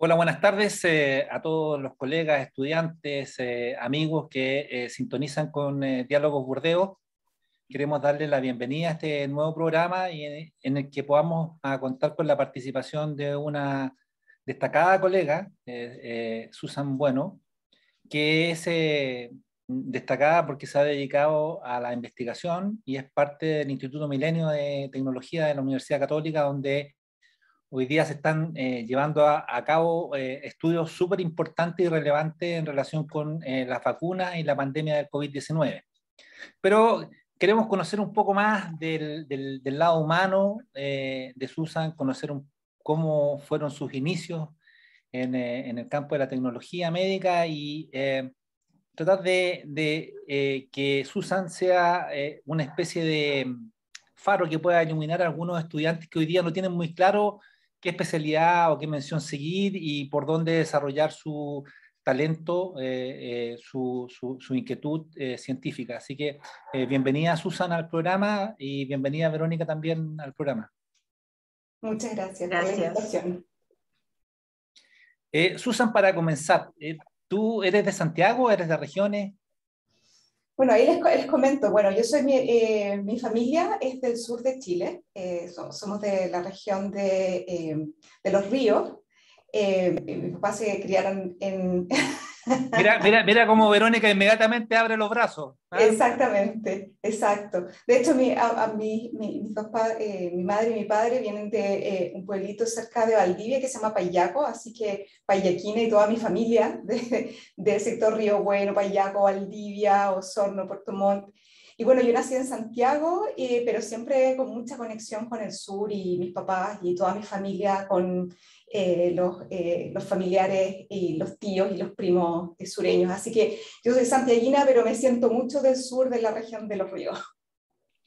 Hola, buenas tardes a todos los colegas, estudiantes, amigos que sintonizan con Diálogos Burdeos. Queremos darle la bienvenida a este nuevo programa y en el que podamos contar con la participación de una destacada colega, Susan Bueno, que es destacada porque se ha dedicado a la investigación y es parte del Instituto Milenio de Tecnología de la Universidad Católica, donde hoy día se están llevando a cabo estudios súper importantes y relevantes en relación con las vacunas y la pandemia del COVID-19. Pero queremos conocer un poco más del lado humano de Susan, conocer cómo fueron sus inicios en el campo de la tecnología médica y tratar de que Susan sea una especie de faro que pueda iluminar a algunos estudiantes que hoy día no tienen muy claro qué especialidad o qué mención seguir y por dónde desarrollar su talento, su inquietud científica. Así que bienvenida Susan al programa y bienvenida Verónica también al programa. Muchas gracias por la invitación. Susan, para comenzar, ¿tú eres de Santiago o eres de regiones? Bueno, ahí les comento. Bueno, yo soy mi familia es del sur de Chile. Somos de la región de Los Ríos. Mis papás se criaron en... Mira cómo Verónica inmediatamente abre los brazos. Exactamente, exacto. De hecho, mis papás, mi madre y mi padre vienen de un pueblito cerca de Valdivia que se llama Payaco, así que Payaquina y toda mi familia del sector Río Bueno, Payaco, Valdivia, Osorno, Puerto Montt. Y bueno, yo nací en Santiago, pero siempre con mucha conexión con el sur y mis papás y toda mi familia con los familiares y los tíos y los primos sureños. Así que yo soy santiaguina, pero me siento mucho del sur de la región de Los Ríos.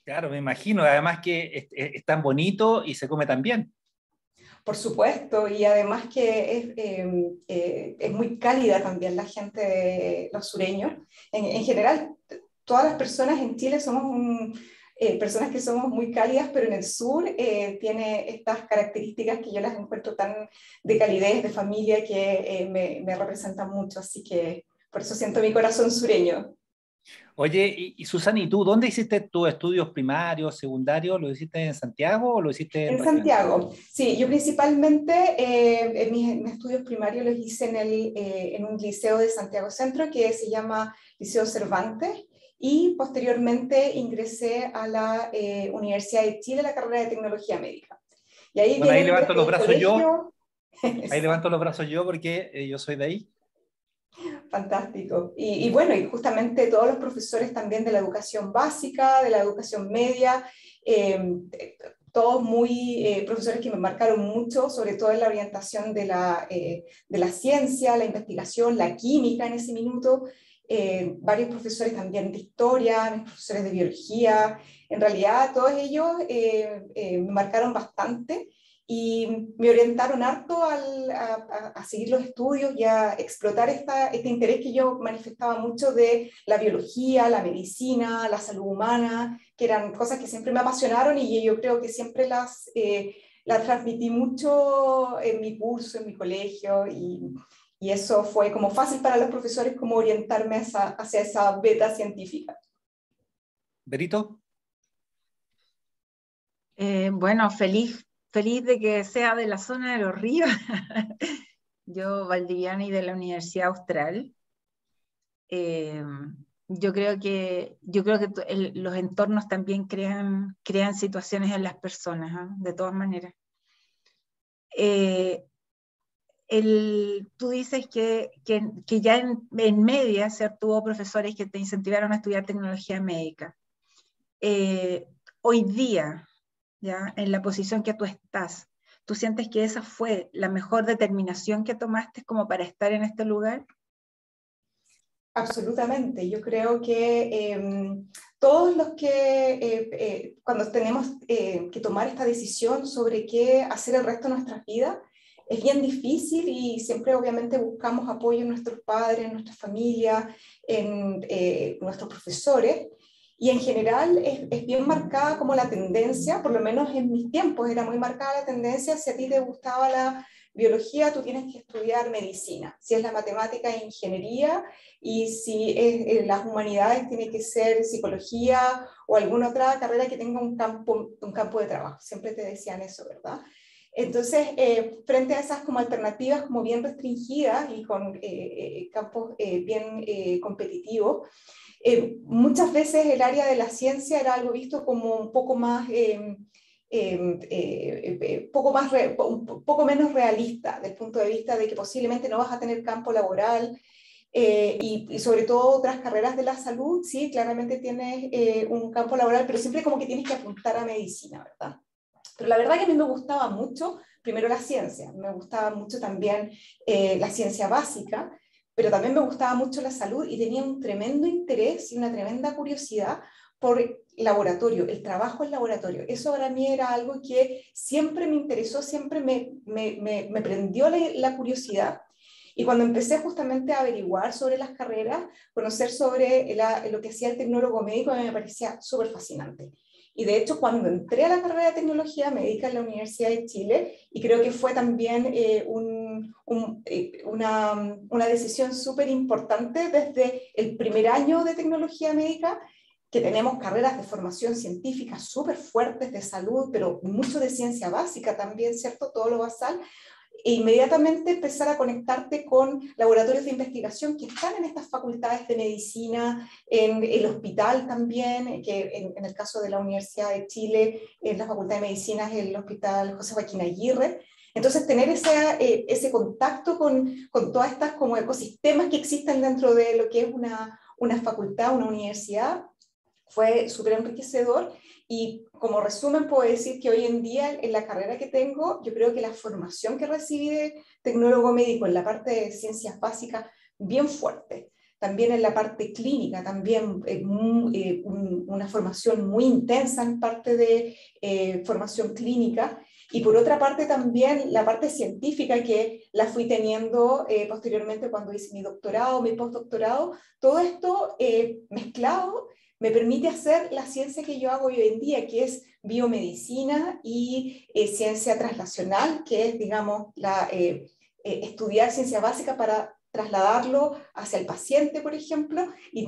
Claro, me imagino. Además que es tan bonito y se come tan bien. Por supuesto, y además que es muy cálida también la gente, de los sureños. En general, todas las personas en Chile somos personas que somos muy cálidas, pero en el sur tiene estas características que yo las encuentro tan de calidez, de familia, que me representan mucho, así que por eso siento mi corazón sureño. Oye, y Susana, ¿y tú dónde hiciste tus estudios primarios, secundarios? ¿Lo hiciste en Santiago o lo hiciste en En región? Santiago, sí, yo principalmente mis estudios primarios los hice en un liceo de Santiago Centro que se llama Liceo Cervantes, y posteriormente ingresé a la Universidad de Chile, la carrera de Tecnología Médica. Y ahí Bueno, viene ahí levanto los el brazos yo, colegio. ahí levanto los brazos yo porque yo soy de ahí. Fantástico. Y bueno, y justamente todos los profesores también de la educación básica, de la educación media, eh, todos muy profesores que me marcaron mucho, sobre todo en la orientación de la ciencia, la investigación, la química en ese minuto. Varios profesores también de historia, mis profesores de biología. En realidad, todos ellos me marcaron bastante y me orientaron harto a seguir los estudios y a explotar este interés que yo manifestaba mucho de la biología, la medicina, la salud humana, que eran cosas que siempre me apasionaron y yo creo que siempre las transmití mucho en mi curso, en mi colegio, y eso fue como fácil para los profesores como orientarme hacia esa beta científica. ¿Berito? Bueno, feliz de que sea de la zona de Los Ríos. Yo, valdiviana y de la Universidad Austral. Yo creo que los entornos también crean situaciones en las personas, ¿eh? De todas maneras. Tú dices que ya en media, ¿cierto? Hubo profesores que te incentivaron a estudiar tecnología médica. Hoy día, ¿ya? En la posición que tú estás, ¿tú sientes que esa fue la mejor determinación que tomaste como para estar en este lugar? Absolutamente, yo creo que todos los que cuando tenemos que tomar esta decisión sobre qué hacer el resto de nuestras vidas, es bien difícil y siempre obviamente buscamos apoyo en nuestros padres, en nuestra familia, en nuestros profesores, y en general es bien marcada como la tendencia, por lo menos en mis tiempos era muy marcada la tendencia, si a ti te gustaba biología, tú tienes que estudiar medicina. Si es la matemática, ingeniería, y si es las humanidades, tiene que ser psicología o alguna otra carrera que tenga un campo de trabajo. Siempre te decían eso, ¿verdad? Entonces, frente a esas como alternativas como bien restringidas y con campos bien competitivos, muchas veces el área de la ciencia era algo visto como un poco más, un poco menos realista, del punto de vista de que posiblemente no vas a tener campo laboral, y sobre todo otras carreras de la salud, sí, claramente tienes un campo laboral, pero siempre como que tienes que apuntar a medicina, ¿verdad? Pero la verdad que a mí me gustaba mucho, primero la ciencia, me gustaba mucho también la ciencia básica, pero también me gustaba mucho la salud y tenía un tremendo interés y una tremenda curiosidad por laboratorio, el trabajo en laboratorio. Eso para mí era algo que siempre me interesó, siempre me prendió la curiosidad. Y cuando empecé justamente a averiguar sobre las carreras, conocer sobre lo que hacía el tecnólogo médico, a mí me parecía súper fascinante. Y de hecho, cuando entré a la carrera de tecnología médica en la Universidad de Chile, y creo que fue también una decisión súper importante desde el primer año de tecnología médica, que tenemos carreras de formación científica súper fuertes de salud, pero mucho de ciencia básica también, ¿cierto? Todo lo basal. E inmediatamente empezar a conectarte con laboratorios de investigación que están en estas facultades de medicina, en el hospital también, que en el caso de la Universidad de Chile, en la Facultad de Medicina es el Hospital José Joaquín Aguirre. Entonces, tener ese contacto con todas estas como ecosistemas que existen dentro de lo que es una facultad, una universidad, fue súper enriquecedor. Y como resumen puedo decir que hoy en día en la carrera que tengo, yo creo que la formación que recibí de tecnólogo médico en la parte de ciencias básicas, bien fuerte. También en la parte clínica, también una formación muy intensa en parte de formación clínica. Y por otra parte también la parte científica que la fui teniendo posteriormente cuando hice mi doctorado, mi postdoctorado. Todo esto mezclado me permite hacer la ciencia que yo hago hoy en día, que es biomedicina y ciencia translacional, que es, digamos, estudiar ciencia básica para trasladarlo hacia el paciente, por ejemplo, y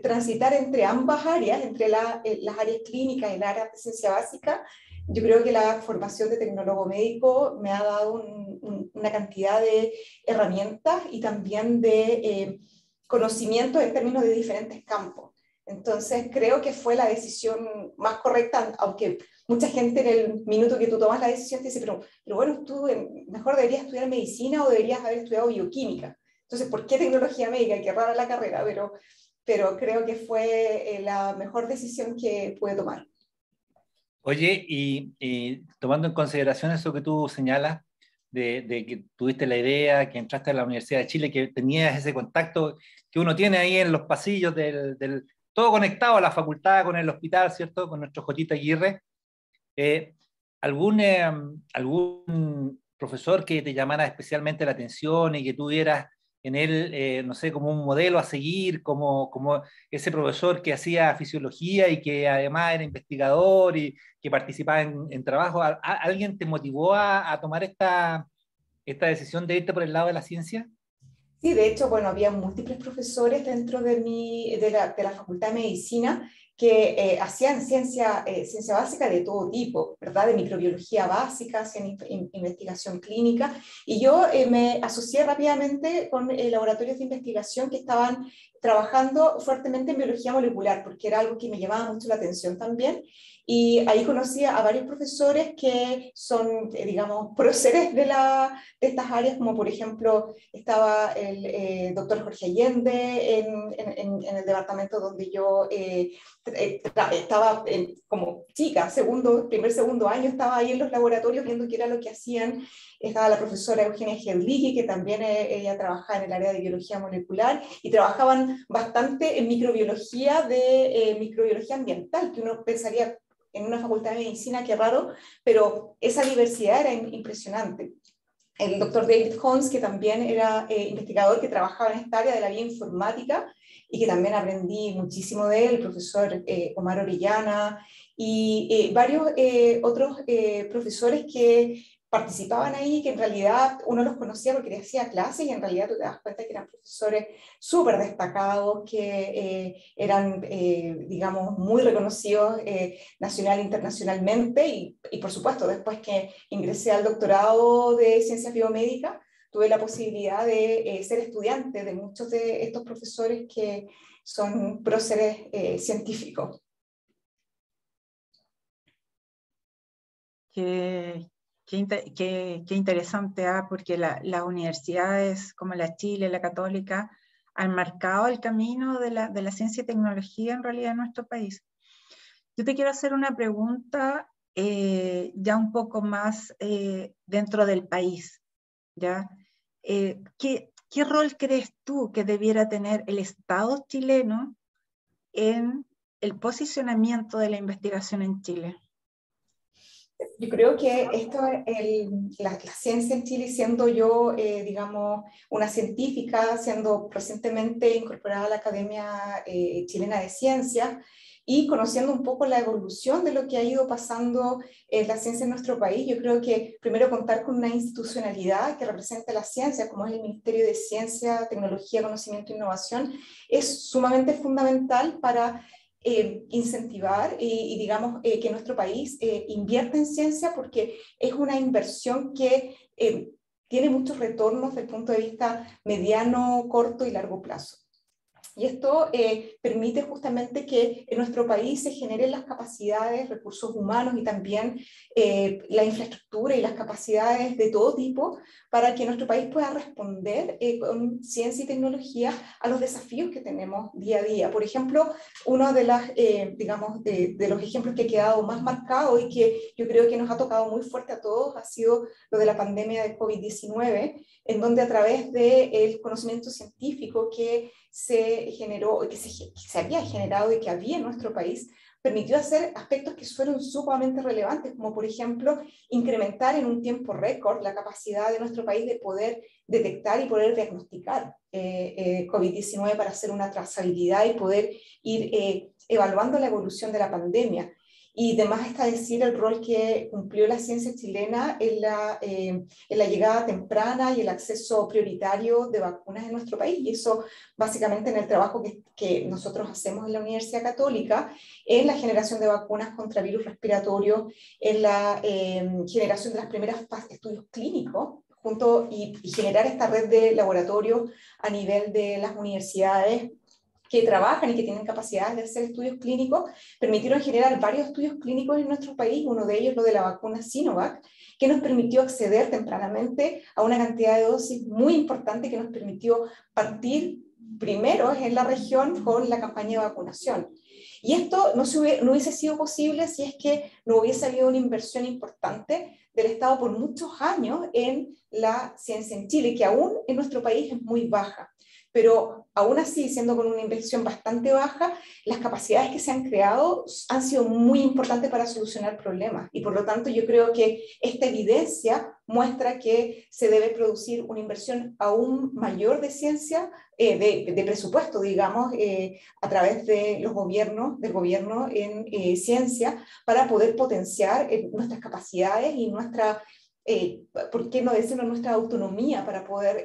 transitar entre ambas áreas, entre las áreas clínicas y las áreas de ciencia básica. Yo creo que la formación de tecnólogo médico me ha dado una cantidad de herramientas y también de conocimiento en términos de diferentes campos. Entonces creo que fue la decisión más correcta, aunque mucha gente en el minuto que tú tomas la decisión te dice, pero bueno, tú mejor deberías estudiar medicina o deberías haber estudiado bioquímica. Entonces, ¿por qué tecnología médica? Qué rara la carrera, pero creo que fue la mejor decisión que pude tomar. Oye, y tomando en consideración eso que tú señalas, de que tuviste la idea, que entraste a la Universidad de Chile, que tenías ese contacto que uno tiene ahí en los pasillos todo conectado a la facultad, con el hospital, ¿cierto? Con nuestro Jotita Aguirre. ¿Algún profesor que te llamara especialmente la atención y que tuvieras en él, no sé, como un modelo a seguir, como ese profesor que hacía fisiología y que además era investigador y que participaba en trabajo? ¿Alguien te motivó a tomar esta decisión de irte por el lado de la ciencia? Sí, de hecho, bueno, había múltiples profesores dentro de la Facultad de Medicina que hacían ciencia básica de todo tipo, ¿verdad? De microbiología básica, hacían investigación clínica, y yo me asocié rápidamente con laboratorios de investigación que estaban trabajando fuertemente en biología molecular, porque era algo que me llamaba mucho la atención también, y ahí conocí a varios profesores que son, digamos, próceres de estas áreas, como por ejemplo estaba el doctor Jorge Allende en el departamento donde yo estaba como chica, segundo año, estaba ahí en los laboratorios viendo qué era lo que hacían. Estaba la profesora Eugenia Gedlicki, que también ella trabajaba en el área de biología molecular, y trabajaban bastante en microbiología ambiental, que uno pensaría en una facultad de medicina, qué raro, pero esa diversidad era impresionante. El doctor David Holmes, que también era investigador que trabajaba en esta área de la bioinformática y que también aprendí muchísimo de él, el profesor Omar Orellana y varios otros profesores que participaban ahí, que en realidad uno los conocía porque les hacía clases y en realidad tú te das cuenta que eran profesores súper destacados, que eran, digamos, muy reconocidos nacional e internacionalmente y por supuesto, después que ingresé al doctorado de Ciencias Biomédicas, tuve la posibilidad de ser estudiante de muchos de estos profesores que son próceres científicos. Qué interesante, porque las universidades como la Chile, la Católica, han marcado el camino de la ciencia y tecnología en realidad en nuestro país. Yo te quiero hacer una pregunta ya un poco más dentro del país, ¿ya? ¿Qué rol crees tú que debiera tener el Estado chileno en el posicionamiento de la investigación en Chile? Yo creo que esto, la ciencia en Chile, siendo yo, digamos, una científica, siendo recientemente incorporada a la Academia Chilena de Ciencias y conociendo un poco la evolución de lo que ha ido pasando en la ciencia en nuestro país, yo creo que primero contar con una institucionalidad que represente la ciencia, como es el Ministerio de Ciencia, Tecnología, Conocimiento e Innovación, es sumamente fundamental para incentivar y digamos que nuestro país invierta en ciencia porque es una inversión que tiene muchos retornos desde el punto de vista mediano, corto y largo plazo. Y esto permite justamente que en nuestro país se generen las capacidades, recursos humanos y también la infraestructura y las capacidades de todo tipo para que nuestro país pueda responder con ciencia y tecnología a los desafíos que tenemos día a día. Por ejemplo, uno de, digamos, de los ejemplos que ha quedado más marcado y que yo creo que nos ha tocado muy fuerte a todos ha sido lo de la pandemia de COVID-19, en donde a través del conocimiento científico que se generó, que se había generado y que había en nuestro país, permitió hacer aspectos que fueron sumamente relevantes, como por ejemplo incrementar en un tiempo récord la capacidad de nuestro país de poder detectar y poder diagnosticar COVID-19 para hacer una trazabilidad y poder ir evaluando la evolución de la pandemia. Y además está decir el rol que cumplió la ciencia chilena en la llegada temprana y el acceso prioritario de vacunas en nuestro país. Y eso básicamente en el trabajo que nosotros hacemos en la Universidad Católica, en la generación de vacunas contra virus respiratorios, en la generación de las primeras estudios clínicos, y generar esta red de laboratorios a nivel de las universidades que trabajan y que tienen capacidades de hacer estudios clínicos, permitieron generar varios estudios clínicos en nuestro país, uno de ellos lo de la vacuna Sinovac, que nos permitió acceder tempranamente a una cantidad de dosis muy importante que nos permitió partir primero en la región con la campaña de vacunación. Y esto no hubiese sido posible si es que no hubiese habido una inversión importante del Estado por muchos años en la ciencia en Chile, que aún en nuestro país es muy baja. Pero aún así, siendo con una inversión bastante baja, las capacidades que se han creado han sido muy importantes para solucionar problemas. Y por lo tanto, yo creo que esta evidencia muestra que se debe producir una inversión aún mayor de ciencia, de presupuesto, digamos, a través de los gobiernos, del gobierno en ciencia, para poder potenciar nuestras capacidades y nuestra... ¿por qué no decirlo? Nuestra autonomía para poder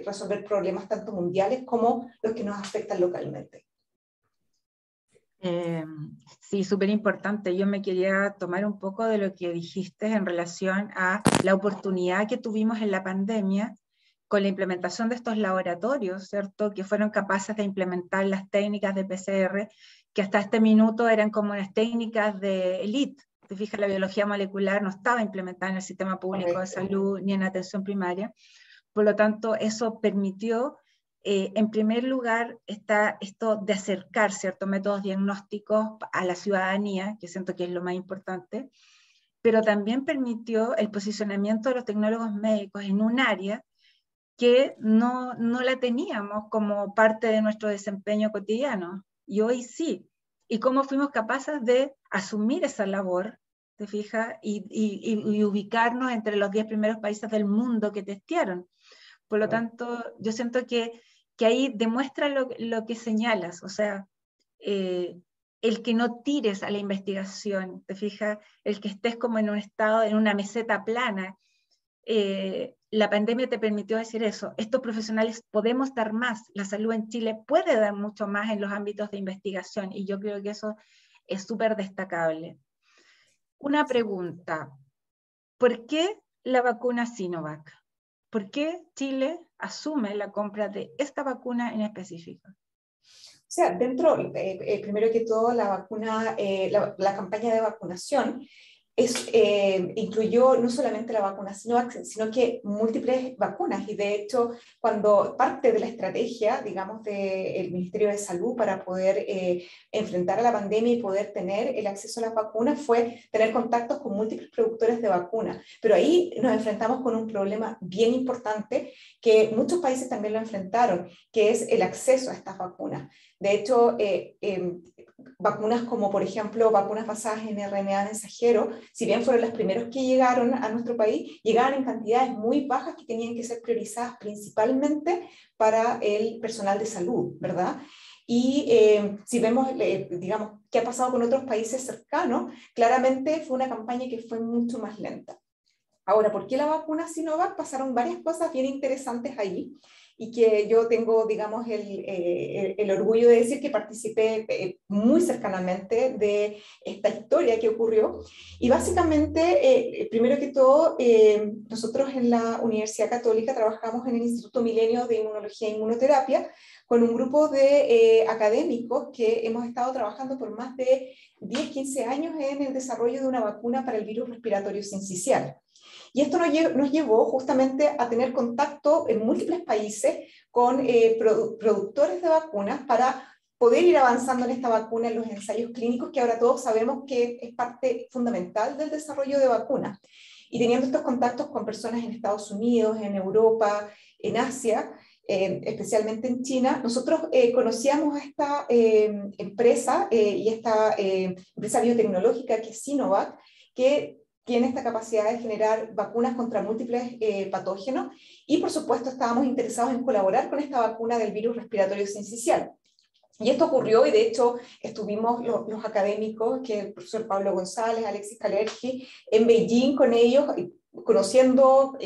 resolver problemas tanto mundiales como los que nos afectan localmente. Sí, súper importante. Yo me quería tomar un poco de lo que dijiste en relación a la oportunidad que tuvimos en la pandemia con la implementación de estos laboratorios, ¿cierto? Que fueron capaces de implementar las técnicas de PCR, que hasta este minuto eran como unas técnicas de élite. Te fijas, la biología molecular no estaba implementada en el sistema público de salud ni en atención primaria. Por lo tanto, eso permitió, en primer lugar, esto de acercar ciertos métodos diagnósticos a la ciudadanía, que siento que es lo más importante, pero también permitió el posicionamiento de los tecnólogos médicos en un área que no la teníamos como parte de nuestro desempeño cotidiano, y hoy sí. Y cómo fuimos capaces de asumir esa labor, ¿te fijas? Y ubicarnos entre los 10 primeros países del mundo que testearon. Por lo tanto, yo siento que ahí demuestra lo que señalas, o sea, el que no tires a la investigación, ¿te fijas? El que estés como en un estado, en una meseta plana. La pandemia te permitió decir eso. Estos profesionales podemos dar más. La salud en Chile puede dar mucho más en los ámbitos de investigación y yo creo que eso es súper destacable. Una pregunta. ¿Por qué la vacuna Sinovac? ¿Por qué Chile asume la compra de esta vacuna en específico? O sea, dentro, primero que todo, la vacuna, la campaña de vacunación incluyó no solamente la vacuna Sinovac, sino que múltiples vacunas. Y de hecho, cuando parte de la estrategia, digamos, del Ministerio de Salud para poder enfrentar a la pandemia y poder tener el acceso a las vacunas fue tener contactos con múltiples productores de vacunas. Pero ahí nos enfrentamos con un problema bien importante que muchos países también lo enfrentaron, que es el acceso a estas vacunas. De hecho, vacunas como, por ejemplo, vacunas basadas en RNA mensajero, si bien fueron las primeros que llegaron a nuestro país, llegaban en cantidades muy bajas que tenían que ser priorizadas principalmente para el personal de salud, ¿verdad? Y si vemos, digamos, qué ha pasado con otros países cercanos, claramente fue una campaña que fue mucho más lenta. Ahora, ¿por qué la vacuna Sinovac? Pasaron varias cosas bien interesantes ahí y que yo tengo, digamos, el orgullo de decir que participé muy cercanamente de esta historia que ocurrió. Y básicamente, primero que todo, nosotros en la Universidad Católica trabajamos en el Instituto Milenio de Inmunología e Inmunoterapia con un grupo de académicos que hemos estado trabajando por más de 10, 15 años en el desarrollo de una vacuna para el virus respiratorio sincicial. Y esto nos llevó justamente a tener contacto en múltiples países con productores de vacunas para poder ir avanzando en esta vacuna en los ensayos clínicos, que ahora todos sabemos que es parte fundamental del desarrollo de vacunas. Y teniendo estos contactos con personas en Estados Unidos, en Europa, en Asia, especialmente en China, nosotros conocíamos a esta empresa y esta empresa biotecnológica que es Sinovac, que tiene esta capacidad de generar vacunas contra múltiples patógenos y por supuesto estábamos interesados en colaborar con esta vacuna del virus respiratorio sincicial. Y esto ocurrió y de hecho estuvimos los académicos, que el profesor Pablo González, Alexis Kalergi, en Beijing con ellos, conociendo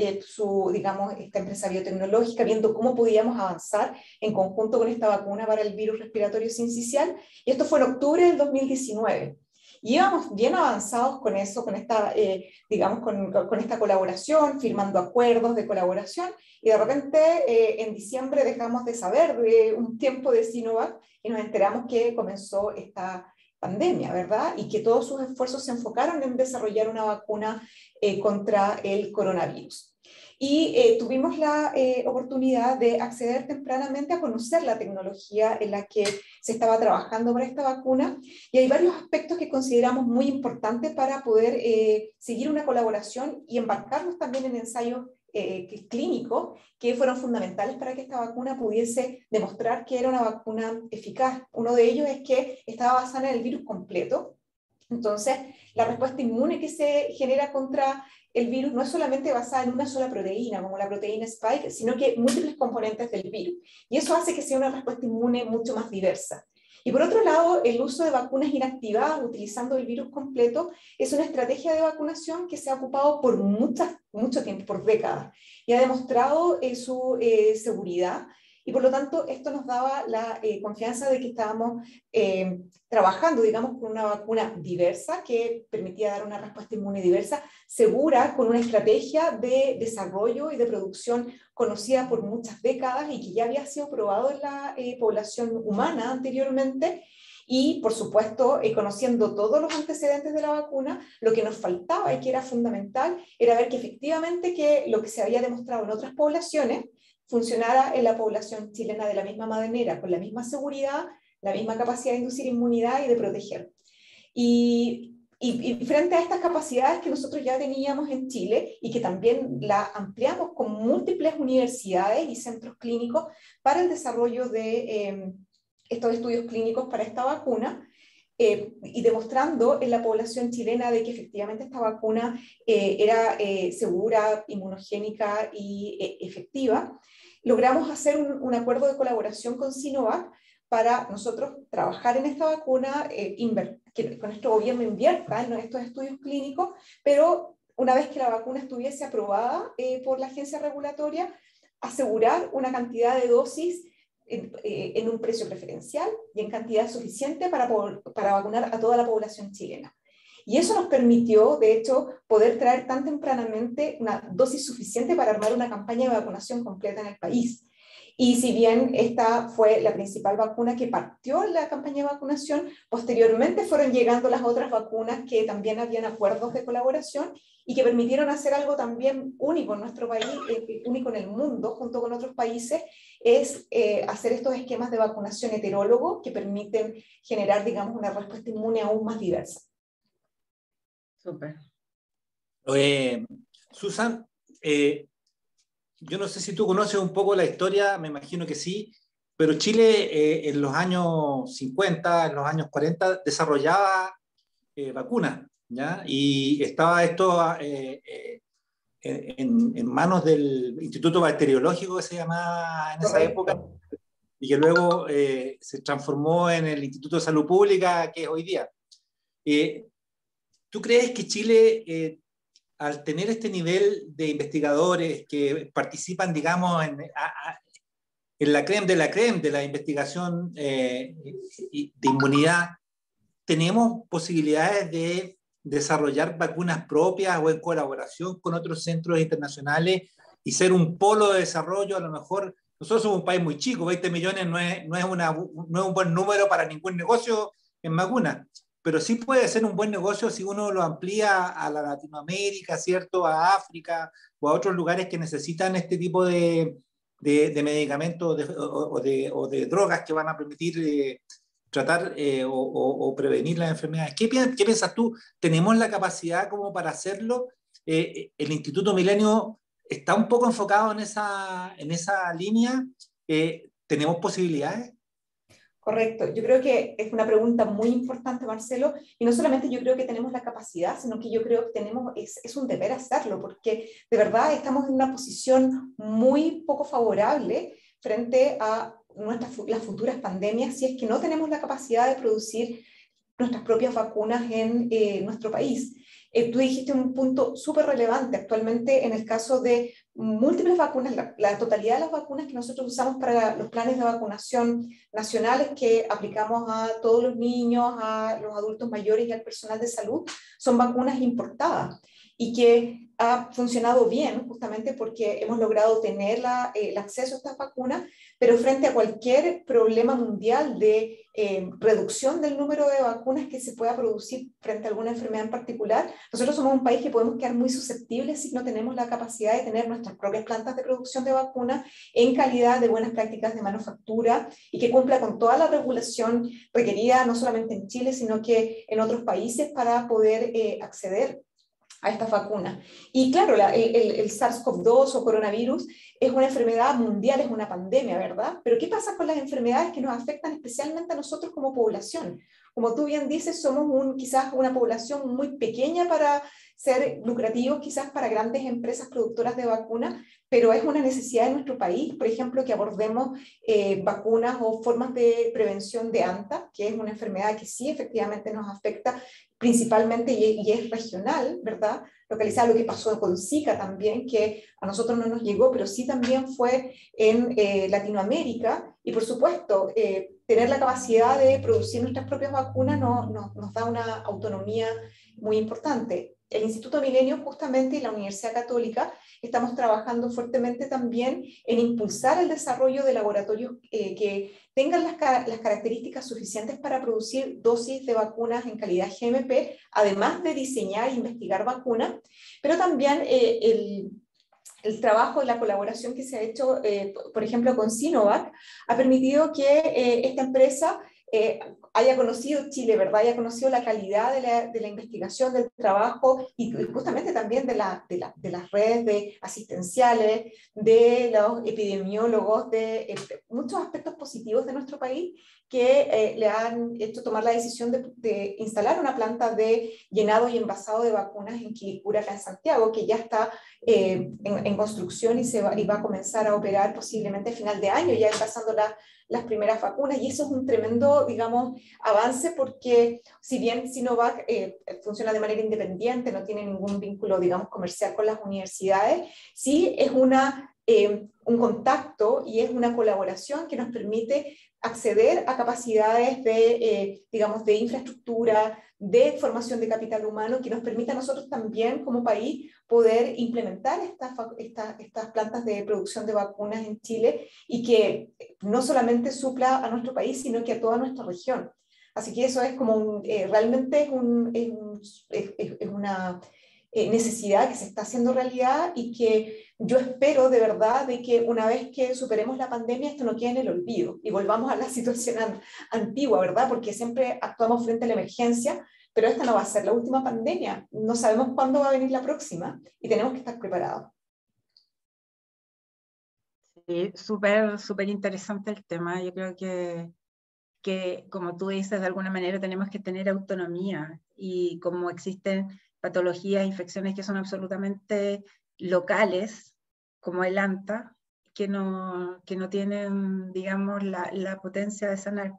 digamos, esta empresa biotecnológica, viendo cómo podíamos avanzar en conjunto con esta vacuna para el virus respiratorio sincicial. Y esto fue en octubre del 2019. Y íbamos bien avanzados con eso, con esta, digamos, con esta colaboración, firmando acuerdos de colaboración, y de repente en diciembre dejamos de saber de un tiempo de Sinovac y nos enteramos que comenzó esta pandemia, ¿verdad? Y que todos sus esfuerzos se enfocaron en desarrollar una vacuna contra el coronavirus. Y tuvimos la oportunidad de acceder tempranamente a conocer la tecnología en la que se estaba trabajando para esta vacuna, y hay varios aspectos que consideramos muy importantes para poder seguir una colaboración y embarcarnos también en ensayos clínicos que fueron fundamentales para que esta vacuna pudiese demostrar que era una vacuna eficaz. Uno de ellos es que estaba basada en el virus completo. Entonces, la respuesta inmune que se genera contra el virus no es solamente basada en una sola proteína, como la proteína Spike, sino que múltiples componentes del virus. Y eso hace que sea una respuesta inmune mucho más diversa. Y por otro lado, el uso de vacunas inactivadas utilizando el virus completo es una estrategia de vacunación que se ha ocupado por mucho tiempo, por décadas, y ha demostrado su seguridad. Y por lo tanto, esto nos daba la confianza de que estábamos trabajando, digamos, con una vacuna diversa que permitía dar una respuesta inmune diversa, segura, con una estrategia de desarrollo y de producción conocida por muchas décadas y que ya había sido probado en la población humana anteriormente. Y, por supuesto, conociendo todos los antecedentes de la vacuna, lo que nos faltaba y que era fundamental era ver que efectivamente que lo que se había demostrado en otras poblaciones funcionara en la población chilena de la misma manera, con la misma seguridad, la misma capacidad de inducir inmunidad y de proteger. Y frente a estas capacidades que nosotros ya teníamos en Chile y que también la ampliamos con múltiples universidades y centros clínicos para el desarrollo de estos estudios clínicos para esta vacuna, y demostrando en la población chilena de que efectivamente esta vacuna era segura, inmunogénica y efectiva, logramos hacer un acuerdo de colaboración con Sinovac para nosotros trabajar en esta vacuna, que con nuestro gobierno invierta en estos estudios clínicos, pero una vez que la vacuna estuviese aprobada por la agencia regulatoria, asegurar una cantidad de dosis en un precio preferencial y en cantidad suficiente para vacunar a toda la población chilena. Y eso nos permitió, de hecho, poder traer tan tempranamente una dosis suficiente para armar una campaña de vacunación completa en el país. Y si bien esta fue la principal vacuna que partió la campaña de vacunación, posteriormente fueron llegando las otras vacunas que también habían acuerdos de colaboración y que permitieron hacer algo también único en nuestro país, único en el mundo, junto con otros países, es hacer estos esquemas de vacunación heterólogo que permiten generar, digamos, una respuesta inmune aún más diversa. Súper. Susan, yo no sé si tú conoces un poco la historia, me imagino que sí, pero Chile en los años 50, en los años 40, desarrollaba vacunas, ¿ya? Y estaba esto en manos del Instituto Bacteriológico, que se llamaba en esa época, y que luego se transformó en el Instituto de Salud Pública, que es hoy día. ¿Tú crees que Chile, al tener este nivel de investigadores que participan, digamos, en la crème de la investigación de inmunidad, tenemos posibilidades de desarrollar vacunas propias o en colaboración con otros centros internacionales y ser un polo de desarrollo? A lo mejor nosotros somos un país muy chico, 20 millones no es un buen número para ningún negocio en vacunas, pero sí puede ser un buen negocio si uno lo amplía a la Latinoamérica, ¿cierto? A África o a otros lugares que necesitan este tipo de medicamentos o de drogas que van a permitir tratar o prevenir las enfermedades. ¿Qué piensas tú? ¿Tenemos la capacidad como para hacerlo? ¿El Instituto Milenio está un poco enfocado en esa línea? ¿Tenemos posibilidades? Correcto, yo creo que es una pregunta muy importante, Marcelo, y no solamente yo creo que tenemos la capacidad, sino que yo creo que es un deber hacerlo, porque de verdad estamos en una posición muy poco favorable frente a las futuras pandemias si es que no tenemos la capacidad de producir nuestras propias vacunas en nuestro país. Tú dijiste un punto súper relevante. Actualmente, en el caso de múltiples vacunas, la totalidad de las vacunas que nosotros usamos para los planes de vacunación nacionales que aplicamos a todos los niños, a los adultos mayores y al personal de salud, son vacunas importadas y que ha funcionado bien justamente porque hemos logrado tener el acceso a estas vacunas, pero frente a cualquier problema mundial de reducción del número de vacunas que se pueda producir frente a alguna enfermedad en particular, nosotros somos un país que podemos quedar muy susceptibles si no tenemos la capacidad de tener nuestras propias plantas de producción de vacunas en calidad de buenas prácticas de manufactura y que cumpla con toda la regulación requerida no solamente en Chile, sino que en otros países para poder acceder a estas vacunas. Y claro, el SARS-CoV-2 o coronavirus es una enfermedad mundial, es una pandemia, ¿verdad? Pero ¿qué pasa con las enfermedades que nos afectan especialmente a nosotros como población? Como tú bien dices, somos quizás una población muy pequeña para ser lucrativos, quizás para grandes empresas productoras de vacunas, pero es una necesidad de nuestro país, por ejemplo, que abordemos vacunas o formas de prevención de ANTA, que es una enfermedad que sí efectivamente nos afecta principalmente y es regional, ¿verdad? Localizada, lo que pasó con Zika también, que a nosotros no nos llegó, pero sí también fue en Latinoamérica, y por supuesto, tener la capacidad de producir nuestras propias vacunas nos da una autonomía muy importante. El Instituto Milenio justamente y la Universidad Católica estamos trabajando fuertemente también en impulsar el desarrollo de laboratorios que tengan las características suficientes para producir dosis de vacunas en calidad GMP, además de diseñar e investigar vacunas, pero también el trabajo y la colaboración que se ha hecho, por ejemplo, con Sinovac, ha permitido que esta empresa haya conocido Chile, ¿verdad? Haya conocido la calidad de la investigación, del trabajo y justamente también de las redes asistenciales, de los epidemiólogos, de muchos aspectos positivos de nuestro país que le han hecho tomar la decisión de instalar una planta de llenado y envasado de vacunas en Quilicura, acá en Santiago, que ya está en construcción y va a comenzar a operar posiblemente a final de año, ya pasando las primeras vacunas, y eso es un tremendo, digamos, avance, porque si bien Sinovac funciona de manera independiente, no tiene ningún vínculo, digamos, comercial con las universidades, sí es un contacto y es una colaboración que nos permite acceder a capacidades digamos, de infraestructura, de formación de capital humano, que nos permita a nosotros también como país poder implementar estas plantas de producción de vacunas en Chile, y que no solamente supla a nuestro país, sino que a toda nuestra región. Así que eso es como realmente es una necesidad que se está haciendo realidad, y que yo espero de verdad de que una vez que superemos la pandemia esto no quede en el olvido y volvamos a la situación antigua, ¿verdad? Porque siempre actuamos frente a la emergencia, pero esta no va a ser la última pandemia. No sabemos cuándo va a venir la próxima y tenemos que estar preparados. Sí, súper interesante el tema. Yo creo que, como tú dices, de alguna manera tenemos que tener autonomía, y como existen patologías, infecciones que son absolutamente locales, como el ANTA, que no tienen, digamos, la potencia de sanar.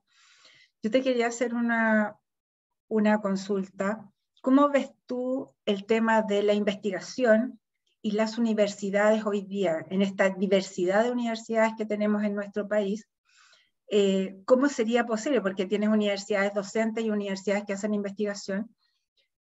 Yo te quería hacer una consulta. ¿Cómo ves tú el tema de la investigación y las universidades hoy día, en esta diversidad de universidades que tenemos en nuestro país? ¿Cómo sería posible? Porque tienes universidades docentes y universidades que hacen investigación.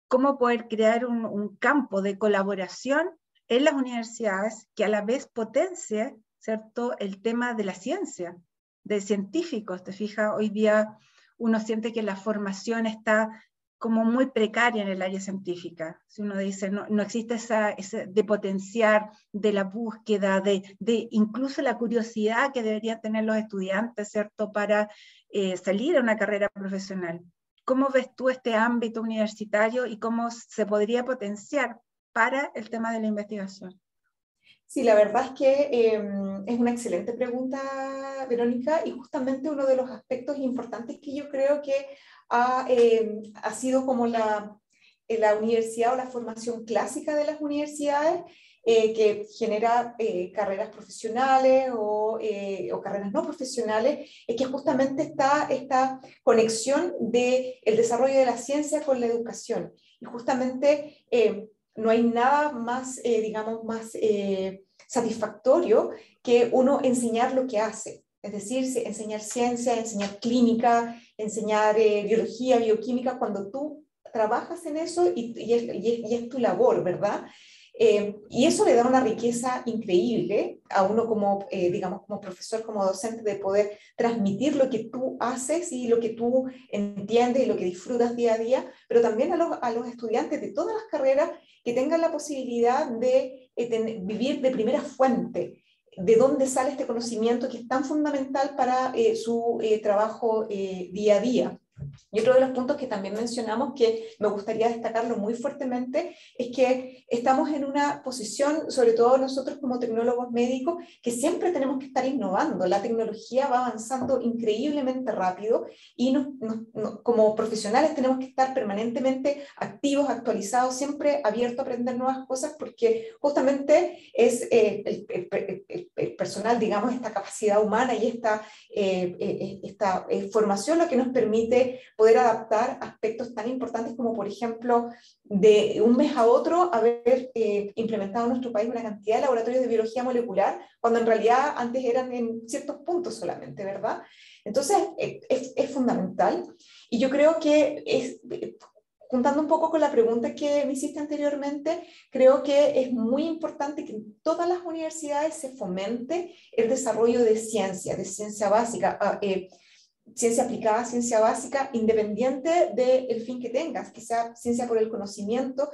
¿Cómo poder crear un campo de colaboración en las universidades que a la vez potencie, ¿cierto?, el tema de la ciencia, de científicos? Te fijas, hoy día uno siente que la formación está como muy precaria en el área científica. Si uno dice, no existe ese de potenciar, de la búsqueda, de incluso la curiosidad que deberían tener los estudiantes, ¿cierto?, para salir a una carrera profesional. ¿Cómo ves tú este ámbito universitario y cómo se podría potenciar para el tema de la investigación? Sí, la verdad es que es una excelente pregunta, Verónica, y justamente uno de los aspectos importantes que yo creo que ha sido como la universidad o la formación clásica de las universidades, que genera carreras profesionales o carreras no profesionales, es que justamente está esta conexión del desarrollo de la ciencia con la educación. Y justamente no hay nada más, digamos, más satisfactorio que uno enseñar lo que hace. Es decir, enseñar ciencia, enseñar clínica, enseñar biología, bioquímica, cuando tú trabajas en eso y es tu labor, ¿verdad? Y eso le da una riqueza increíble a uno como, digamos, como profesor, como docente, de poder transmitir lo que tú haces y lo que tú entiendes y lo que disfrutas día a día, pero también a los estudiantes de todas las carreras que tengan la posibilidad de vivir de primera fuente, de dónde sale este conocimiento que es tan fundamental para su trabajo día a día. Y otro de los puntos que también mencionamos, que me gustaría destacarlo muy fuertemente, es que estamos en una posición, sobre todo nosotros como tecnólogos médicos, que siempre tenemos que estar innovando. La tecnología va avanzando increíblemente rápido y como profesionales tenemos que estar permanentemente activos, actualizados, siempre abiertos a aprender nuevas cosas, porque justamente es el personal, digamos, esta capacidad humana y esta formación lo que nos permite poder adaptar aspectos tan importantes como, por ejemplo, de un mes a otro haber implementado en nuestro país una cantidad de laboratorios de biología molecular, cuando en realidad antes eran en ciertos puntos solamente, ¿verdad? Entonces, es fundamental. Y yo creo que juntando un poco con la pregunta que me hiciste anteriormente, creo que es muy importante que en todas las universidades se fomente el desarrollo de ciencia básica, ciencia aplicada, ciencia básica, independiente del fin que tengas, que sea ciencia por el conocimiento,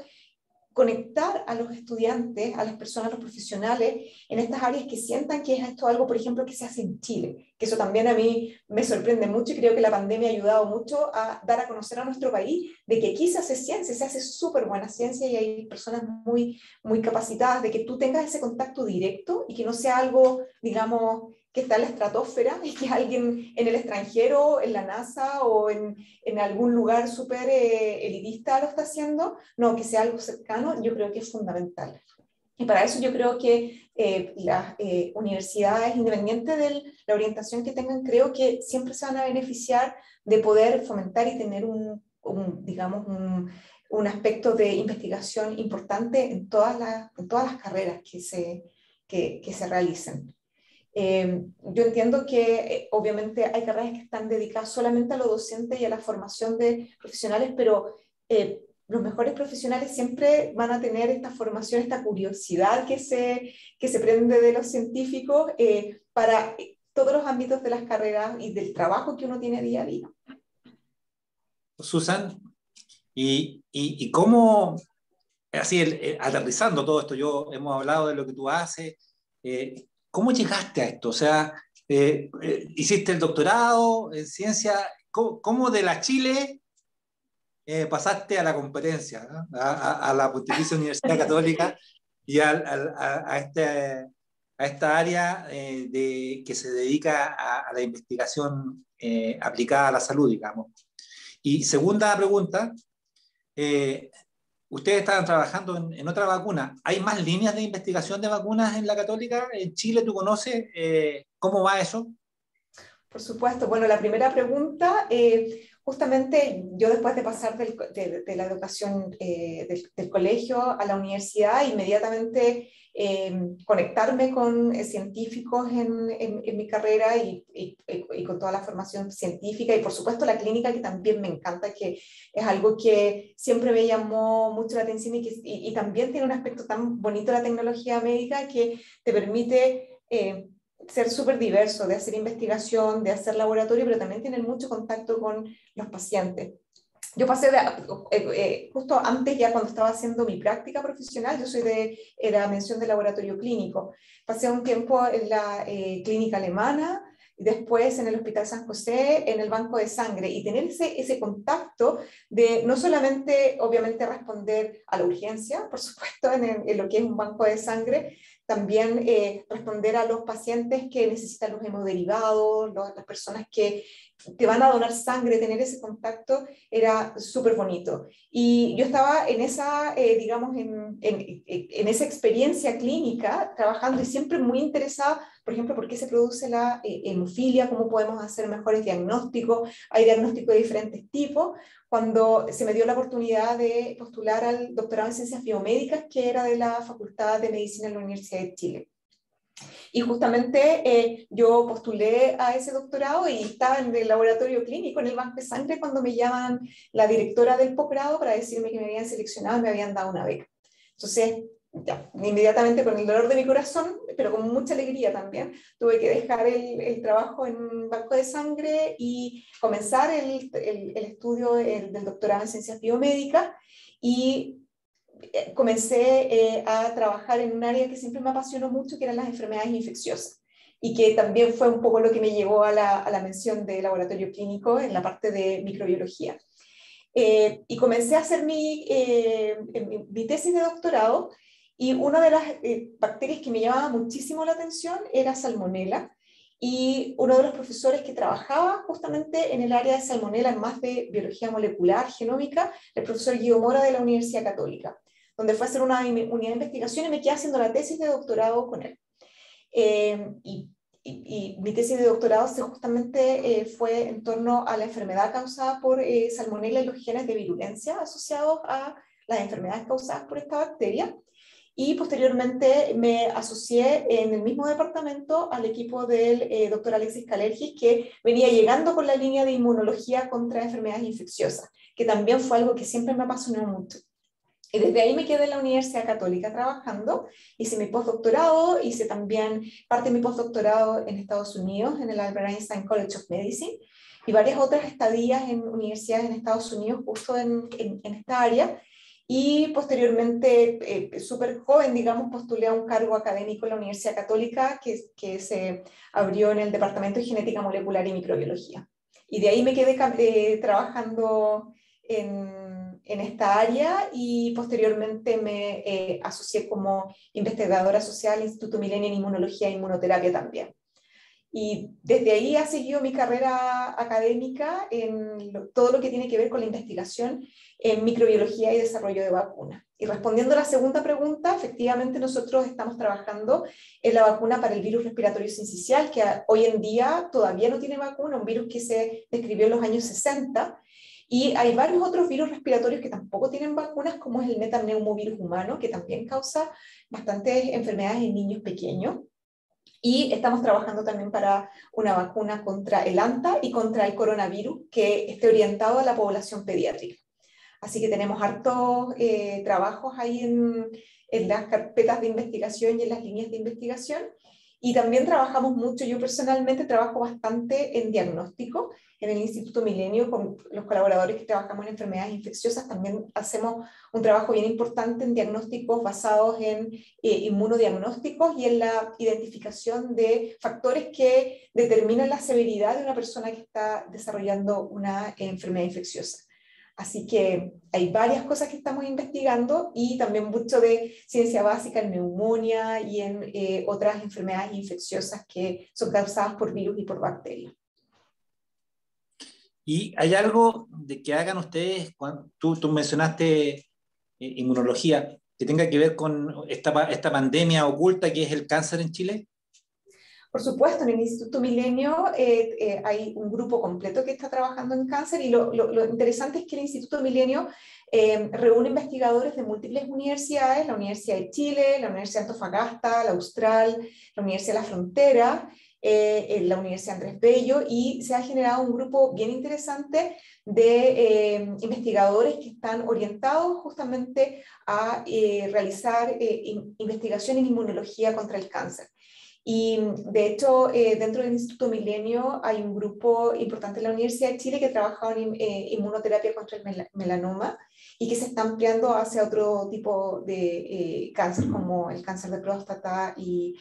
conectar a los estudiantes, a las personas, a los profesionales en estas áreas que sientan que es esto algo, por ejemplo, que se hace en Chile, que eso también a mí me sorprende mucho y creo que la pandemia ha ayudado mucho a dar a conocer a nuestro país de que aquí se hace ciencia, se hace súper buena ciencia y hay personas muy, muy capacitadas, de que tú tengas ese contacto directo y que no sea algo, digamos, que está en la estratosfera y que alguien en el extranjero, en la NASA o en algún lugar súper elitista lo está haciendo, no, que sea algo cercano, yo creo que es fundamental. Y para eso yo creo que las universidades, independientes de la orientación que tengan, creo que siempre se van a beneficiar de poder fomentar y tener digamos, un aspecto de investigación importante en todas las carreras que se realicen. Yo entiendo que obviamente hay carreras que están dedicadas solamente a lo docente y a la formación de profesionales, pero los mejores profesionales siempre van a tener esta formación, esta curiosidad que se prende de los científicos para todos los ámbitos de las carreras y del trabajo que uno tiene día a día. Susan, y cómo, así aterrizando todo esto, hemos hablado de lo que tú haces, ¿cómo llegaste a esto? O sea, hiciste el doctorado en ciencia, ¿cómo de la Chile pasaste a la competencia, ¿no? a la Pontificia Universidad Católica y a esta área que se dedica a la investigación aplicada a la salud, digamos? Y segunda pregunta, ustedes estaban trabajando en otra vacuna. ¿Hay más líneas de investigación de vacunas en la Católica? ¿En Chile tú conoces? ¿Cómo va eso? Por supuesto. Bueno, la primera pregunta, justamente yo después de pasar de la educación del colegio a la universidad, inmediatamente conectarme con científicos en mi carrera y con toda la formación científica y por supuesto la clínica, que también me encanta, que es algo que siempre me llamó mucho la atención y también tiene un aspecto tan bonito la tecnología médica que te permite ser súper diverso, de hacer investigación, de hacer laboratorio, pero también tener mucho contacto con los pacientes. Yo pasé justo antes, ya cuando estaba haciendo mi práctica profesional, yo soy de la mención de laboratorio clínico. Pasé un tiempo en la clínica alemana, y después en el Hospital San José, en el banco de sangre, y tener ese contacto de no solamente, obviamente, responder a la urgencia, por supuesto, en lo que es un banco de sangre, también responder a los pacientes que necesitan los hemoderivados, las personas que te van a donar sangre, tener ese contacto era súper bonito. Y yo estaba en esa, digamos, en esa experiencia clínica trabajando y siempre muy interesada, por ejemplo, por qué se produce la hemofilia, cómo podemos hacer mejores diagnósticos, hay diagnósticos de diferentes tipos. Cuando se me dio la oportunidad de postular al doctorado en Ciencias Biomédicas, que era de la Facultad de Medicina de la Universidad de Chile. Y justamente yo postulé a ese doctorado y estaba en el laboratorio clínico, en el banco de sangre, cuando me llaman la directora del posgrado para decirme que me habían seleccionado y me habían dado una beca. Entonces, ya, inmediatamente con el dolor de mi corazón, pero con mucha alegría también, tuve que dejar el trabajo en banco de sangre y comenzar el estudio del doctorado en Ciencias Biomédicas y comencé a trabajar en un área que siempre me apasionó mucho, que eran las enfermedades infecciosas, y que también fue un poco lo que me llevó a la mención de laboratorio clínico en la parte de microbiología. Y comencé a hacer mi tesis de doctorado, y una de las bacterias que me llamaba muchísimo la atención era Salmonella, y uno de los profesores que trabajaba justamente en el área de Salmonella, en más de biología molecular, genómica, el profesor Guido Mora de la Universidad Católica, donde fue a hacer una unidad de investigación y me quedé haciendo la tesis de doctorado con él. Y mi tesis de doctorado justamente fue en torno a la enfermedad causada por Salmonella y los genes de virulencia asociados a las enfermedades causadas por esta bacteria. Y posteriormente me asocié en el mismo departamento al equipo del doctor Alexis Kalergis, que venía llegando con la línea de inmunología contra enfermedades infecciosas, que también fue algo que siempre me apasionó mucho. Y desde ahí me quedé en la Universidad Católica trabajando, hice mi postdoctorado, hice también parte de mi postdoctorado en Estados Unidos, en el Albert Einstein College of Medicine, y varias otras estadías en universidades en Estados Unidos justo en esta área. Y posteriormente, súper joven, digamos, postulé a un cargo académico en la Universidad Católica que se abrió en el Departamento de Genética Molecular y Microbiología. Y de ahí me quedé trabajando en esta área, y posteriormente me asocié como investigadora asociada al Instituto Milenio en Inmunología e Inmunoterapia también. Y desde ahí ha seguido mi carrera académica en todo lo que tiene que ver con la investigación en microbiología y desarrollo de vacunas. Y respondiendo a la segunda pregunta, efectivamente nosotros estamos trabajando en la vacuna para el virus respiratorio sincicial, que hoy en día todavía no tiene vacuna, un virus que se describió en los años 60, y hay varios otros virus respiratorios que tampoco tienen vacunas, como es el metapneumovirus humano, que también causa bastantes enfermedades en niños pequeños. Y estamos trabajando también para una vacuna contra el ANTA y contra el coronavirus que esté orientado a la población pediátrica. Así que tenemos hartos trabajos ahí en las carpetas de investigación y en las líneas de investigación. Y también trabajamos mucho, yo personalmente trabajo bastante en diagnóstico, en el Instituto Milenio, con los colaboradores que trabajamos en enfermedades infecciosas, también hacemos un trabajo bien importante en diagnósticos basados en inmunodiagnósticos y en la identificación de factores que determinan la severidad de una persona que está desarrollando una enfermedad infecciosa. Así que hay varias cosas que estamos investigando y también mucho de ciencia básica en neumonía y en otras enfermedades infecciosas que son causadas por virus y por bacterias. ¿Y hay algo de que hagan ustedes, tú mencionaste inmunología, que tenga que ver con esta pandemia oculta que es el cáncer en Chile? Por supuesto, en el Instituto Milenio hay un grupo completo que está trabajando en cáncer y lo interesante es que el Instituto Milenio reúne investigadores de múltiples universidades, la Universidad de Chile, la Universidad de Antofagasta, la Austral, la Universidad de la Frontera, la Universidad Andrés Bello, y se ha generado un grupo bien interesante de investigadores que están orientados justamente a realizar investigación en inmunología contra el cáncer. Y de hecho, dentro del Instituto Milenio hay un grupo importante en la Universidad de Chile que trabaja en inmunoterapia contra el melanoma y que se está ampliando hacia otro tipo de cáncer, como el cáncer de próstata y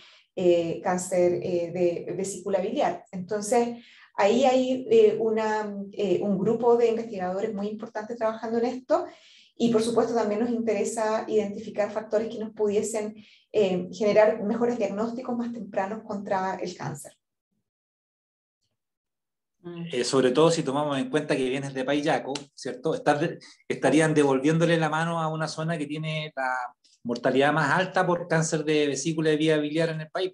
cáncer de vesícula biliar. Entonces, ahí hay un grupo de investigadores muy importante trabajando en esto. Y por supuesto también nos interesa identificar factores que nos pudiesen generar mejores diagnósticos más tempranos contra el cáncer. Sobre todo si tomamos en cuenta que vienes de Payaco, ¿cierto? Estarían devolviéndole la mano a una zona que tiene la mortalidad más alta por cáncer de vesícula de vía biliar en el país.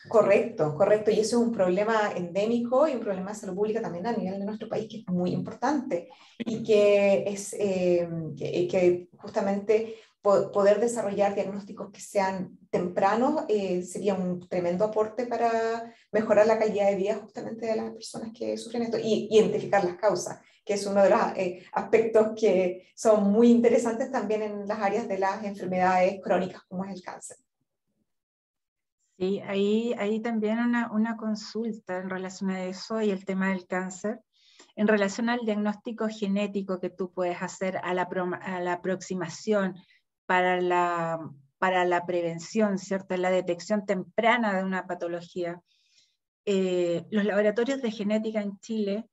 Correcto, correcto. Y eso es un problema endémico y un problema de salud pública también a nivel de nuestro país que es muy importante y que es que justamente poder desarrollar diagnósticos que sean tempranos sería un tremendo aporte para mejorar la calidad de vida justamente de las personas que sufren esto y identificar las causas, que es uno de los aspectos que son muy interesantes también en las áreas de las enfermedades crónicas como es el cáncer. Sí, ahí también una consulta en relación a eso y el tema del cáncer. En relación al diagnóstico genético que tú puedes hacer a la aproximación para la prevención, ¿cierto? La detección temprana de una patología. Los laboratorios de genética en Chile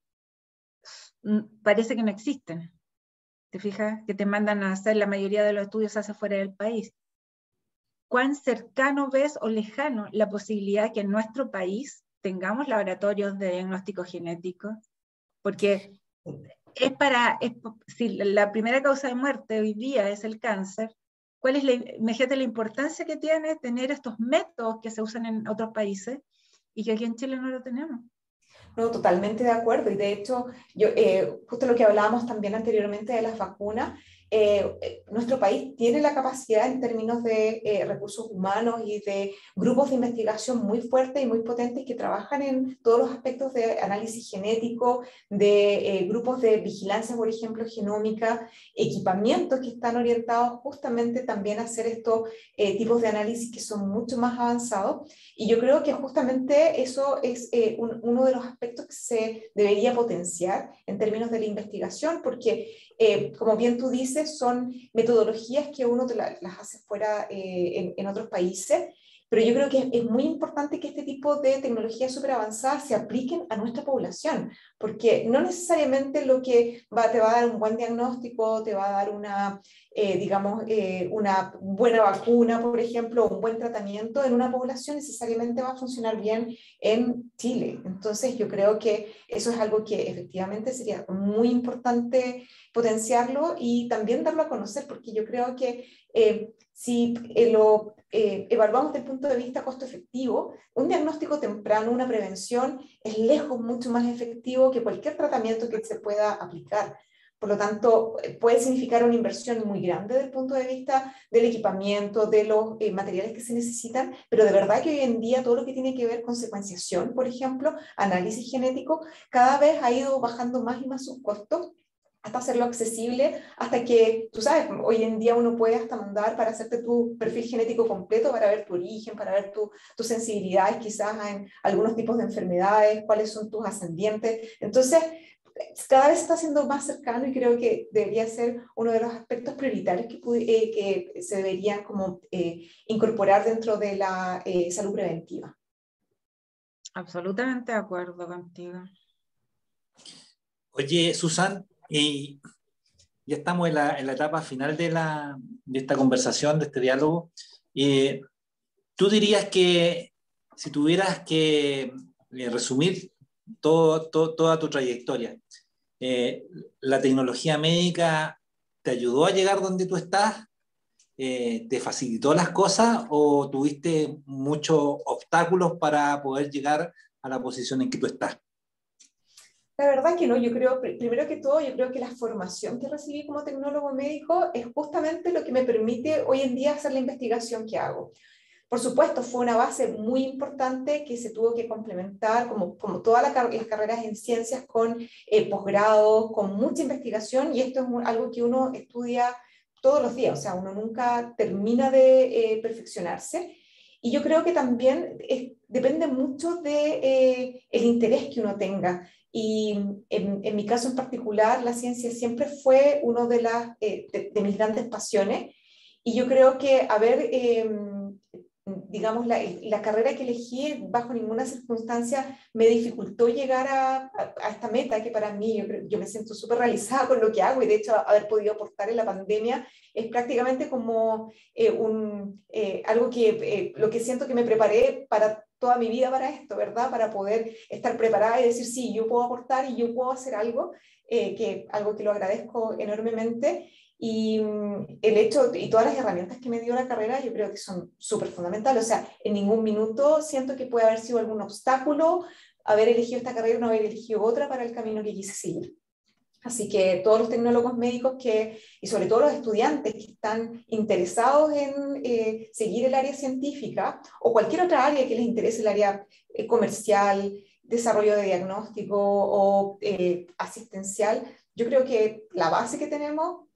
parece que no existen. ¿Te fijas? Que te mandan a hacer, la mayoría de los estudios se hace fuera del país. ¿Cuán cercano ves o lejano la posibilidad que en nuestro país tengamos laboratorios de diagnóstico genético? Porque si la primera causa de muerte hoy día es el cáncer, ¿cuál es imagínate la importancia que tiene tener estos métodos que se usan en otros países y que aquí en Chile no lo tenemos? No, totalmente de acuerdo. Y de hecho, justo lo que hablábamos también anteriormente de las vacunas, nuestro país tiene la capacidad en términos de recursos humanos y de grupos de investigación muy fuertes y muy potentes que trabajan en todos los aspectos de análisis genético, de grupos de vigilancia, por ejemplo, genómica, equipamientos que están orientados justamente también a hacer estos tipos de análisis que son mucho más avanzados. Y yo creo que justamente eso es uno de los aspectos que se debería potenciar en términos de la investigación, porque como bien tú dices, son metodologías que uno las hace fuera en otros países pero yo creo que es muy importante que este tipo de tecnologías súper avanzadas se apliquen a nuestra población, porque no necesariamente lo que te va a dar un buen diagnóstico, te va a dar una, una buena vacuna, por ejemplo, un buen tratamiento en una población necesariamente va a funcionar bien en Chile. Entonces yo creo que eso es algo que efectivamente sería muy importante potenciarlo y también darlo a conocer, porque yo creo que si lo evaluamos desde el punto de vista costo efectivo, un diagnóstico temprano, una prevención, es lejos mucho más efectivo que cualquier tratamiento que se pueda aplicar. Por lo tanto, puede significar una inversión muy grande desde el punto de vista del equipamiento, de los materiales que se necesitan, pero de verdad que hoy en día todo lo que tiene que ver con secuenciación, por ejemplo, análisis genético, cada vez ha ido bajando más y más sus costos, hasta hacerlo accesible, hasta que, tú sabes, hoy en día uno puede hasta mandar para hacerte tu perfil genético completo, para ver tu origen, para ver tus sensibilidades quizás en algunos tipos de enfermedades, cuáles son tus ascendientes. Entonces, cada vez está siendo más cercano y creo que debería ser uno de los aspectos prioritarios que se deberían como, incorporar dentro de la salud preventiva. Absolutamente de acuerdo contigo. Oye, Susan, ya estamos en la etapa final de esta conversación, de este diálogo. ¿Tú dirías que si tuvieras que resumir toda tu trayectoria, la tecnología médica te ayudó a llegar donde tú estás? ¿Te facilitó las cosas o tuviste muchos obstáculos para poder llegar a la posición en que tú estás? La verdad que no, yo creo, primero que todo, yo creo que la formación que recibí como tecnólogo médico es justamente lo que me permite hoy en día hacer la investigación que hago. Por supuesto, fue una base muy importante que se tuvo que complementar, como todas las carreras en ciencias, con posgrados, con mucha investigación, y esto es algo que uno estudia todos los días, o sea, uno nunca termina de perfeccionarse. Y yo creo que también depende mucho de el interés que uno tenga. Y en mi caso en particular, la ciencia siempre fue una de mis grandes pasiones. Y yo creo que digamos, la carrera que elegí bajo ninguna circunstancia me dificultó llegar a esta meta que para mí yo me siento súper realizada con lo que hago y de hecho haber podido aportar en la pandemia es prácticamente como algo que lo que siento que me preparé para toda mi vida para esto, ¿verdad? Para poder estar preparada y decir, sí, yo puedo aportar y yo puedo hacer algo, algo que lo agradezco enormemente. Y el hecho y todas las herramientas que me dio la carrera yo creo que son súper fundamentales. O sea, en ningún minuto siento que puede haber sido algún obstáculo haber elegido esta carrera o no haber elegido otra para el camino que quise seguir. Así que todos los tecnólogos médicos y sobre todo los estudiantes que están interesados en seguir el área científica o cualquier otra área que les interese, el área comercial, desarrollo de diagnóstico o asistencial, yo creo que la base que tenemos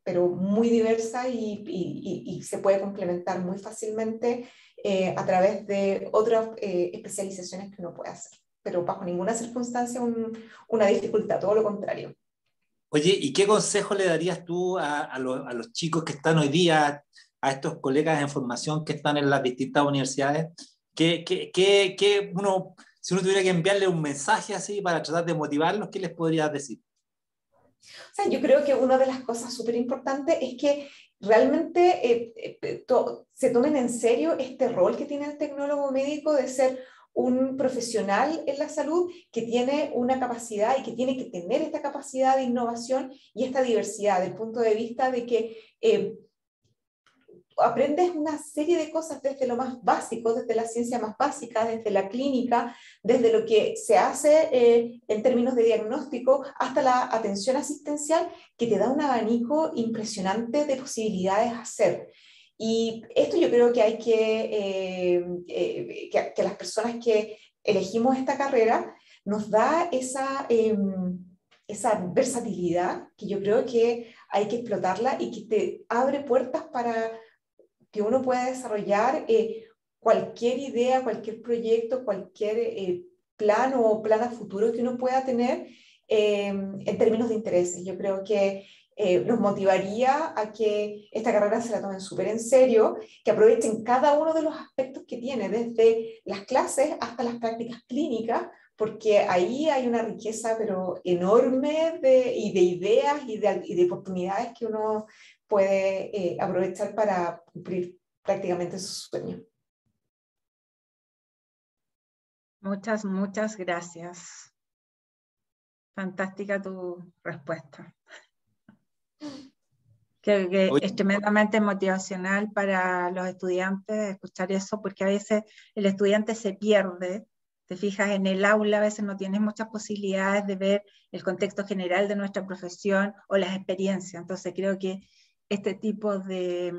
pero muy diversa y se puede complementar muy fácilmente a través de otras especializaciones que uno puede hacer. Pero bajo ninguna circunstancia una dificultad, todo lo contrario. Oye, ¿y qué consejo le darías tú a los chicos que están hoy día, a estos colegas en formación que están en las distintas universidades? Si uno tuviera que enviarle un mensaje así para tratar de motivarlos, ¿qué les podrías decir? O sea, yo creo que una de las cosas súper importantes es que realmente se tomen en serio este rol que tiene el tecnólogo médico de ser un profesional en la salud que tiene una capacidad y que tiene que tener esta capacidad de innovación y esta diversidad, del punto de vista de que aprendes una serie de cosas desde lo más básico, desde la ciencia más básica, desde la clínica, desde lo que se hace en términos de diagnóstico hasta la atención asistencial, que te da un abanico impresionante de posibilidades a hacer. Y esto yo creo que hay que las personas que elegimos esta carrera nos da esa versatilidad que yo creo que hay que explotarla y que te abre puertas para que uno pueda desarrollar cualquier idea, cualquier proyecto, cualquier plan o plan a futuro que uno pueda tener en términos de intereses. Yo creo que los motivaría a que esta carrera se la tomen súper en serio, que aprovechen cada uno de los aspectos que tiene, desde las clases hasta las prácticas clínicas, porque ahí hay una riqueza pero enorme de ideas y de oportunidades que uno puede aprovechar para cumplir prácticamente su sueño. Muchas gracias. Fantástica tu respuesta. Creo que es tremendamente motivacional para los estudiantes escuchar eso, porque a veces el estudiante se pierde. Te fijas, en el aula a veces no tienes muchas posibilidades de ver el contexto general de nuestra profesión o las experiencias. Entonces creo que este tipo de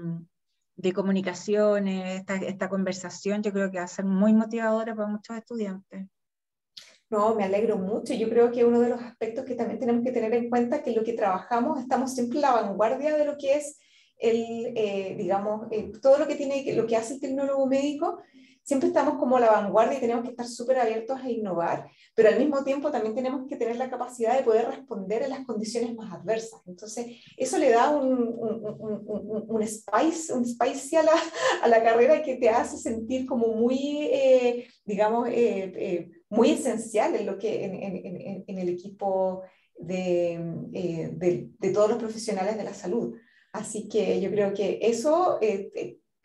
comunicaciones, esta conversación, yo creo que va a ser muy motivadora para muchos estudiantes. No, me alegro mucho. Yo creo que uno de los aspectos que también tenemos que tener en cuenta es que lo que trabajamos estamos siempre en la vanguardia de lo que es todo lo que lo que hace el tecnólogo médico. Siempre estamos como a la vanguardia y tenemos que estar súper abiertos a innovar, pero al mismo tiempo también tenemos que tener la capacidad de poder responder en las condiciones más adversas. Entonces, eso le da un spice a la carrera que te hace sentir como muy, muy esencial en el equipo de todos los profesionales de la salud. Así que yo creo que eso,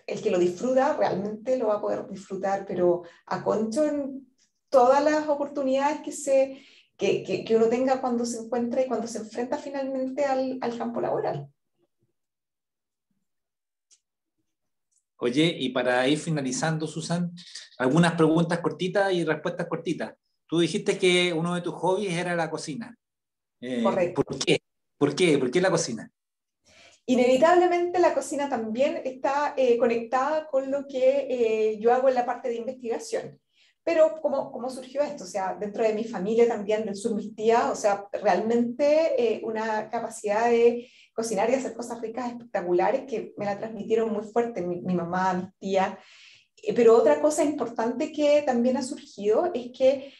el que lo disfruta realmente lo va a poder disfrutar, pero a concho en todas las oportunidades que uno tenga cuando se encuentra y cuando se enfrenta finalmente al campo laboral. Oye, y para ir finalizando, Susan, algunas preguntas cortitas y respuestas cortitas. Tú dijiste que uno de tus hobbies era la cocina. Correcto. ¿Por qué? ¿Por qué? ¿Por qué la cocina? Inevitablemente la cocina también está conectada con lo que yo hago en la parte de investigación. Pero ¿cómo surgió esto? O sea, dentro de mi familia también, del sur, mis tías, o sea, realmente una capacidad de cocinar y hacer cosas ricas espectaculares que me la transmitieron muy fuerte, mi mamá, mis tías. Pero otra cosa importante que también ha surgido es que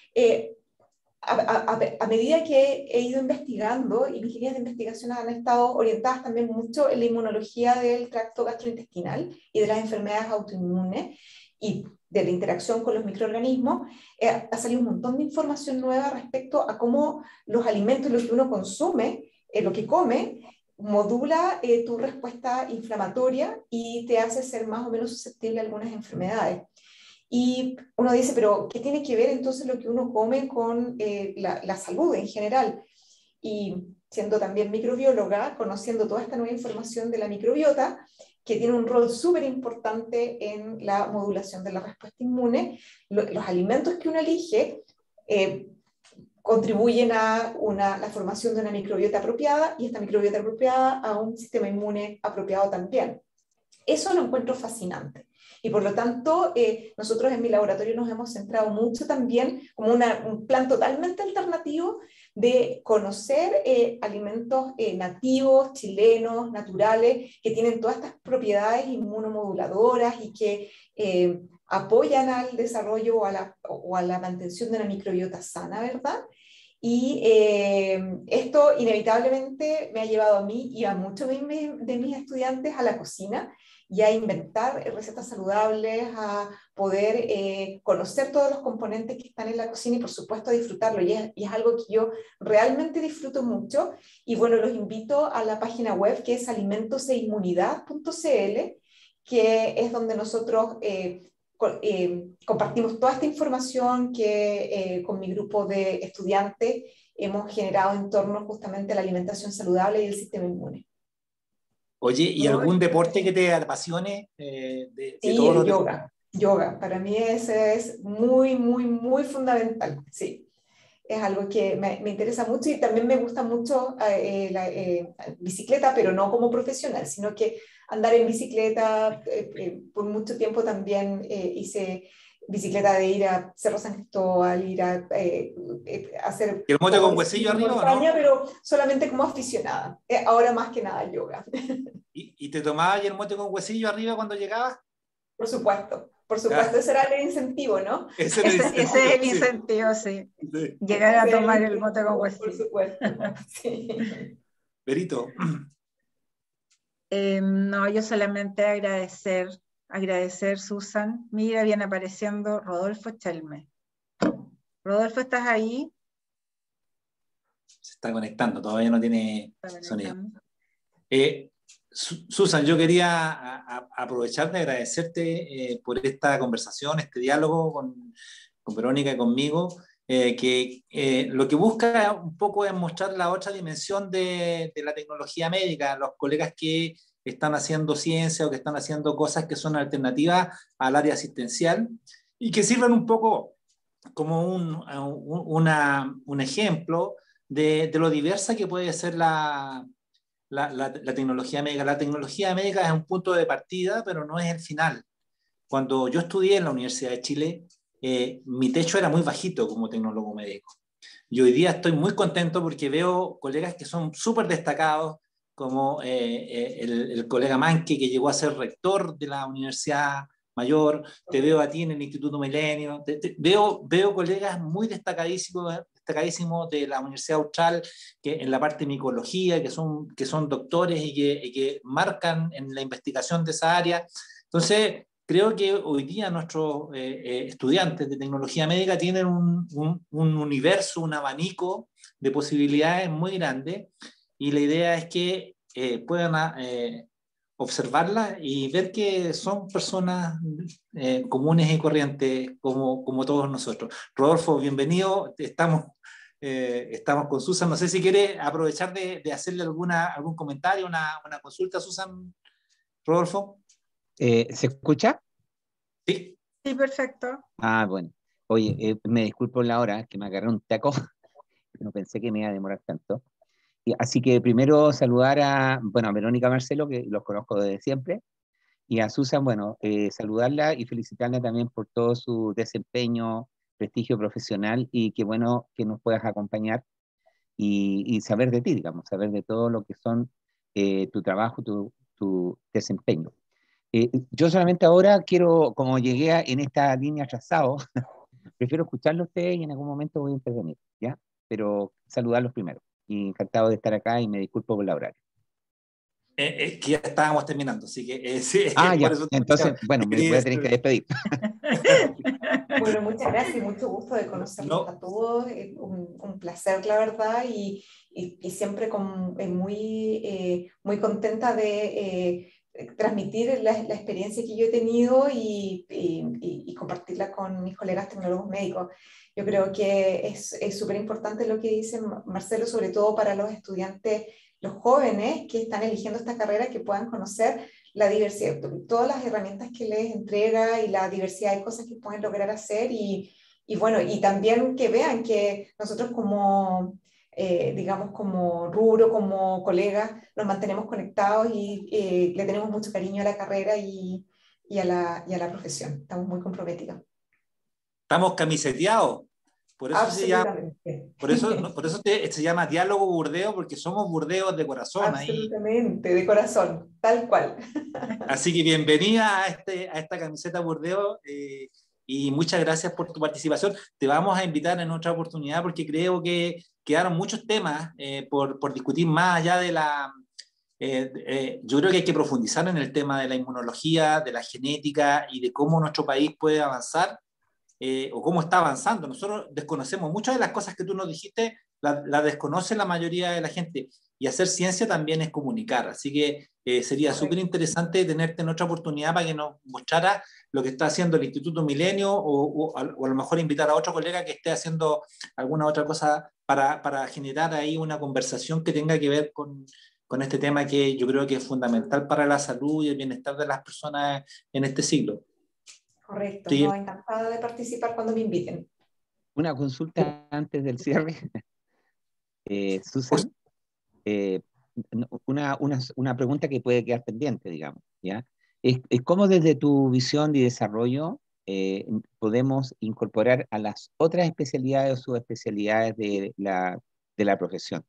a medida que he ido investigando, y mis líneas de investigación han estado orientadas también mucho en la inmunología del tracto gastrointestinal y de las enfermedades autoinmunes y de la interacción con los microorganismos, ha salido un montón de información nueva respecto a cómo los alimentos, lo que uno consume, lo que come, modula tu respuesta inflamatoria y te hace ser más o menos susceptible a algunas enfermedades. Y uno dice, pero ¿qué tiene que ver entonces lo que uno come con la salud en general? Y siendo también microbióloga, conociendo toda esta nueva información de la microbiota, que tiene un rol súper importante en la modulación de la respuesta inmune, los alimentos que uno elige contribuyen a la formación de una microbiota apropiada y esta microbiota apropiada a un sistema inmune apropiado también. Eso lo encuentro fascinante. Y por lo tanto, nosotros en mi laboratorio nos hemos centrado mucho también como un plan totalmente alternativo de conocer alimentos nativos, chilenos, naturales, que tienen todas estas propiedades inmunomoduladoras y que apoyan al desarrollo o a la mantención de una microbiota sana, ¿verdad? Y esto inevitablemente me ha llevado a mí y a muchos de mis estudiantes a la cocina y a inventar recetas saludables, a poder conocer todos los componentes que están en la cocina y por supuesto disfrutarlo. Y es algo que yo realmente disfruto mucho. Y bueno, los invito a la página web que es alimentoseinmunidad.cl, que es donde nosotros compartimos toda esta información que con mi grupo de estudiantes hemos generado en torno justamente a la alimentación saludable y el sistema inmune. Oye, ¿y algún deporte que te apasione? Sí, todos el yoga. Yoga, para mí ese es muy, muy, muy fundamental, sí. Es algo que me interesa mucho y también me gusta mucho la bicicleta, pero no como profesional, sino que andar en bicicleta, por mucho tiempo también hice bicicleta de ir a Cerro San Cristóbal, ir a hacer... ¿Y el mote con huesillo arriba o no? Pero solamente como aficionada, ahora más que nada el yoga. ¿Y te tomabas el mote con huesillo arriba cuando llegabas? Por supuesto. Por supuesto, ese era el incentivo, ¿no? Ese es el incentivo, sí. Llegar a tomar el mote con huesillo. Por supuesto, sí. Berito. No, yo solamente agradecer, Susan. Mira, viene apareciendo Rodolfo Chelme. Rodolfo, ¿estás ahí? Se está conectando, todavía no tiene sonido. Conectando. Susan, yo quería aprovechar de agradecerte por esta conversación, este diálogo con Verónica y conmigo, que lo que busca un poco es mostrar la otra dimensión de la tecnología médica, los colegas que están haciendo ciencia o que están haciendo cosas que son alternativas al área asistencial y que sirven un poco como un ejemplo de lo diversa que puede ser la tecnología médica. La tecnología médica es un punto de partida, pero no es el final. Cuando yo estudié en la Universidad de Chile, mi techo era muy bajito como tecnólogo médico. Y hoy día estoy muy contento porque veo colegas que son súper destacados, como el colega Manque, que llegó a ser rector de la Universidad Mayor, te veo a ti en el Instituto Milenio, veo colegas muy destacadísimos de la Universidad Austral, que en la parte de micología, que son doctores y que marcan en la investigación de esa área. Entonces, creo que hoy día nuestros estudiantes de tecnología médica tienen un universo, un abanico de posibilidades muy grande y la idea es que puedan observarlas y ver que son personas comunes y corrientes como todos nosotros. Rodolfo, bienvenido. Estamos con Susan. No sé si quiere aprovechar de hacerle algún comentario, una consulta a Susan, Rodolfo. ¿Se escucha? Sí. Sí, perfecto. Ah, bueno. Oye, me disculpo la hora, que me agarré un taco. No pensé que me iba a demorar tanto. Así que primero saludar a Verónica Marcelo, que los conozco desde siempre, y a Susan, bueno, saludarla y felicitarla también por todo su desempeño, prestigio profesional, y qué bueno que nos puedas acompañar y saber de ti, digamos, saber de todo lo que son tu trabajo, tu desempeño. Yo solamente ahora quiero, como llegué en esta línea trazado, prefiero escucharlo a ustedes y en algún momento voy a intervenir, ¿ya? Pero saludarlos primero. Y encantado de estar acá y me disculpo por la hora. Que ya estábamos terminando, así que sí, Ah, por ya. eso Entonces, bueno, me voy quería a tener que despedir. Bueno, muchas gracias y mucho gusto de conocerlos a todos. Un placer, la verdad, y siempre muy contenta de transmitir la experiencia que yo he tenido y compartirla con mis colegas tecnólogos médicos. Yo creo que es súper importante lo que dice Marcelo, sobre todo para los estudiantes, los jóvenes que están eligiendo esta carrera, que puedan conocer la diversidad, todas las herramientas que les entrega y la diversidad de cosas que pueden lograr hacer y bueno, y también que vean que nosotros como, digamos, como rubro, como colegas, nos mantenemos conectados y le tenemos mucho cariño a la carrera y a la profesión. Estamos muy comprometidos. estamos camiseteados. Por eso se llama, Absolutamente. por eso se llama diálogo burdeo, porque somos burdeos de corazón ahí. Absolutamente, de corazón, tal cual. Así que bienvenida a esta camiseta burdeo y muchas gracias por tu participación. Te vamos a invitar en otra oportunidad porque creo que quedaron muchos temas por discutir más allá de yo creo que hay que profundizar en el tema de la inmunología, de la genética y de cómo nuestro país puede avanzar o cómo está avanzando. Nosotros desconocemos muchas de las cosas que tú nos dijiste, la desconoce la mayoría de la gente. Y hacer ciencia también es comunicar. Así que sería súper interesante tenerte en otra oportunidad para que nos mostrara lo que está haciendo el Instituto Milenio o a lo mejor invitar a otro colega que esté haciendo alguna otra cosa para generar ahí una conversación que tenga que ver con este tema que yo creo que es fundamental para la salud y el bienestar de las personas en este siglo. Correcto, Sí. no, encantada de participar cuando me inviten. Una consulta antes del cierre. Susan, una pregunta que puede quedar pendiente, digamos, ¿ya? Es cómo desde tu visión y desarrollo podemos incorporar a las otras especialidades o subespecialidades de la profesión.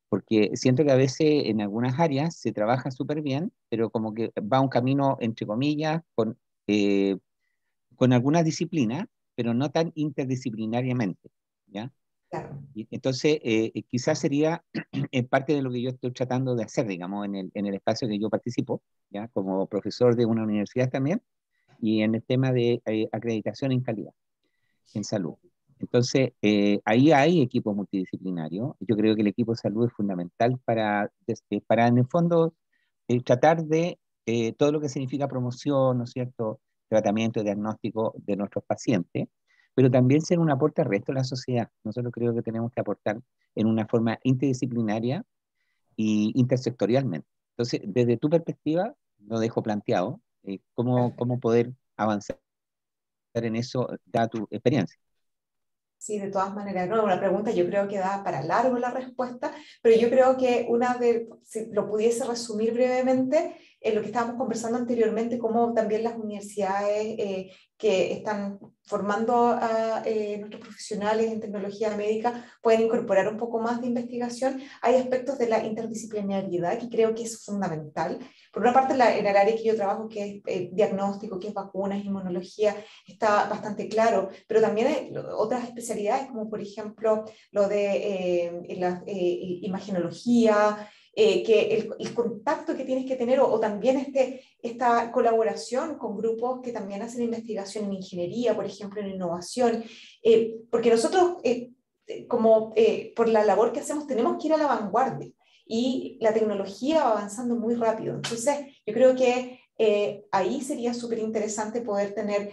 Porque siento que a veces en algunas áreas se trabaja súper bien, pero como que va un camino, entre comillas, con algunas disciplinas, pero no tan interdisciplinariamente, ¿ya? Claro. Y entonces, quizás sería en parte de lo que yo estoy tratando de hacer, digamos, en el espacio que yo participo, ¿ya? Como profesor de una universidad también, y en el tema de acreditación en calidad, en salud. Entonces, ahí hay equipos multidisciplinarios. Yo creo que el equipo de salud es fundamental para en el fondo, tratar de todo lo que significa promoción, ¿no es cierto?, tratamiento y diagnóstico de nuestros pacientes, pero también ser un aporte al resto de la sociedad. Nosotros creo que tenemos que aportar en una forma interdisciplinaria y intersectorialmente. Entonces, desde tu perspectiva, lo dejo planteado, cómo poder avanzar en eso, dada tu experiencia. Sí, de todas maneras, no, una pregunta yo creo que da para largo la respuesta, pero yo creo que si lo pudiese resumir brevemente, lo que estábamos conversando anteriormente, cómo también las universidades que están formando a nuestros profesionales en tecnología médica pueden incorporar un poco más de investigación. Hay aspectos de la interdisciplinariedad que creo que es fundamental. Por una parte, en el área que yo trabajo, que es diagnóstico, que es vacunas, inmunología, está bastante claro, pero también hay otras especialidades, como por ejemplo lo de la imagenología, que el contacto que tienes que tener, o también esta colaboración con grupos que también hacen investigación en ingeniería, por ejemplo, en innovación, porque nosotros, por la labor que hacemos, tenemos que ir a la vanguardia, y la tecnología va avanzando muy rápido. Entonces, yo creo que ahí sería súper interesante poder tener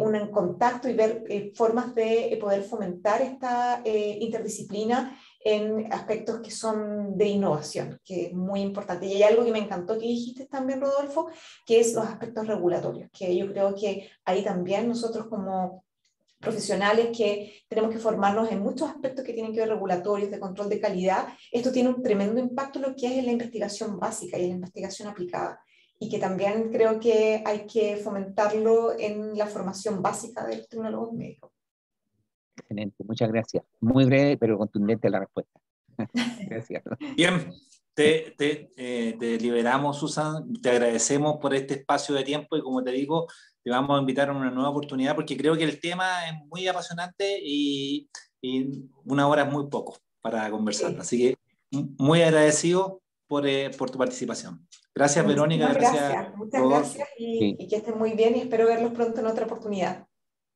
un contacto y ver formas de poder fomentar esta interdisciplina en aspectos que son de innovación, que es muy importante. Y hay algo que me encantó que dijiste también, Rodolfo, que es los aspectos regulatorios, que yo creo que ahí también nosotros como profesionales que tenemos que formarnos en muchos aspectos que tienen que ver regulatorios, de control de calidad. Esto tiene un tremendo impacto en lo que es en la investigación básica y en la investigación aplicada, y que también creo que hay que fomentarlo en la formación básica de los tecnólogos médicos. Excelente, muchas gracias. Muy breve, pero contundente la respuesta. Gracias. Bien, te liberamos, Susan, te agradecemos por este espacio de tiempo y como te digo, te vamos a invitar a una nueva oportunidad porque creo que el tema es muy apasionante y una hora es muy poco para conversar. Sí. Así que muy agradecido por tu participación. Gracias, Verónica. Gracias, Muchas Rodolfo. gracias Sí. y que estén muy bien, y espero verlos pronto en otra oportunidad.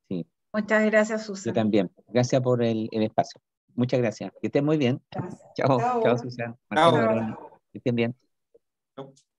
Sí, Muchas gracias, yo Susan. también. Gracias por el espacio. Muchas gracias. Que estén muy bien. Gracias. Chao, Chao. chao, Susan. Marcelo, Chao. Verónica. Que estén bien. Chao.